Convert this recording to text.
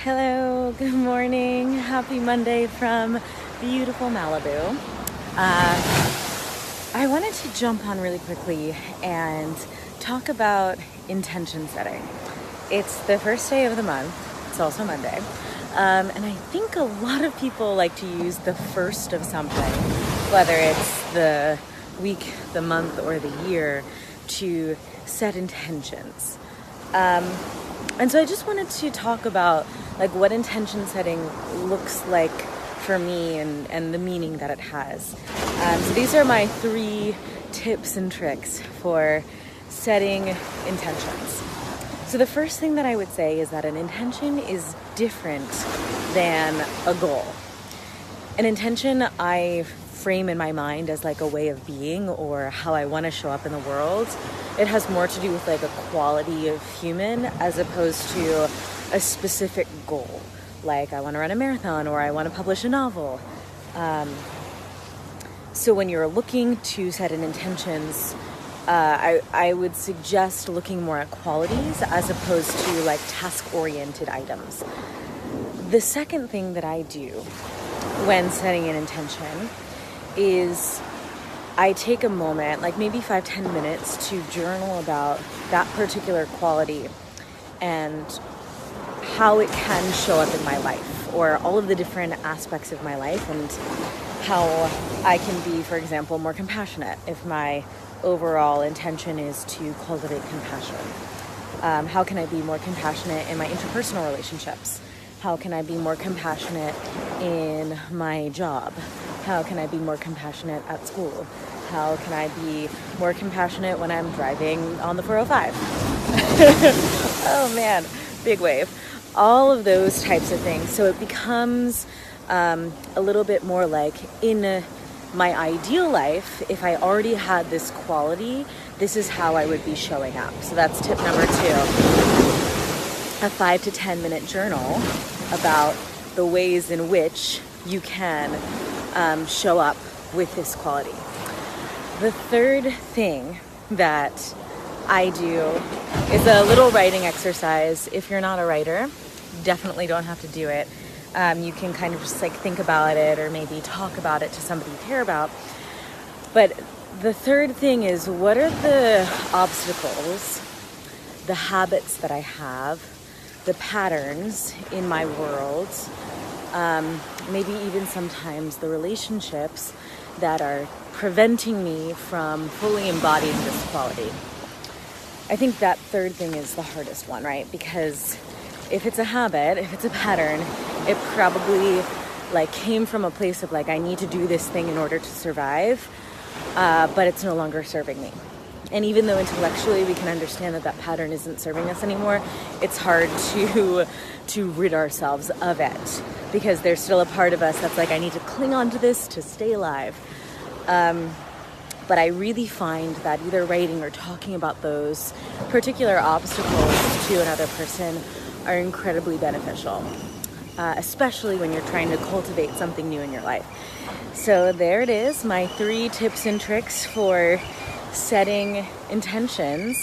Hello, good morning, happy Monday from beautiful Malibu. I wanted to jump on really quickly and talk about intention setting. It's the first day of the month, it's also Monday, and I think a lot of people like to use the first of something, whether it's the week, the month, or the year, to set intentions. And so I just wanted to talk about what intention setting looks like for me and the meaning that it has. So these are my 3 tips and tricks for setting intentions. So the first thing that I would say is that an intention is different than a goal. An intention I frame in my mind as a way of being or how I want to show up in the world. It has more to do with a quality of human as opposed to a specific goal. Like I want to run a marathon or I want to publish a novel. So when you're looking to set an intentions, I would suggest looking more at qualities as opposed to task-oriented items. The second thing that I do when setting an intention is I take a moment, maybe 5-10 minutes, to journal about that particular quality and how it can show up in my life, or all of the different aspects of my life, and how I can be, for example, more compassionate if my overall intention is to cultivate compassion. How can I be more compassionate in my interpersonal relationships? How can I be more compassionate in my job? How can I be more compassionate at school? How can I be more compassionate when I'm driving on the 405? Oh man, big wave. All of those types of things. So it becomes a little bit more in my ideal life, if I already had this quality, this is how I would be showing up. So that's tip number 2. A 5 to 10 minute journal about the ways in which you can show up with this quality. The third thing that I do is a little writing exercise. If you're not a writer, definitely don't have to do it. You can kind of just think about it or maybe talk about it to somebody you care about. But the third thing is, what are the obstacles, the habits that I have, the patterns in my world, maybe even sometimes the relationships that are preventing me from fully embodying this quality. I think that third thing is the hardest one, right? Because if it's a habit, if it's a pattern, it probably came from a place of I need to do this thing in order to survive, but it's no longer serving me. And even though intellectually we can understand that pattern isn't serving us anymore, it's hard to rid ourselves of it, because there's still a part of us that's I need to cling on to this to stay alive. But I really find that either writing or talking about those particular obstacles to another person are incredibly beneficial, especially when you're trying to cultivate something new in your life. So there it is, my 3 tips and tricks for setting intentions.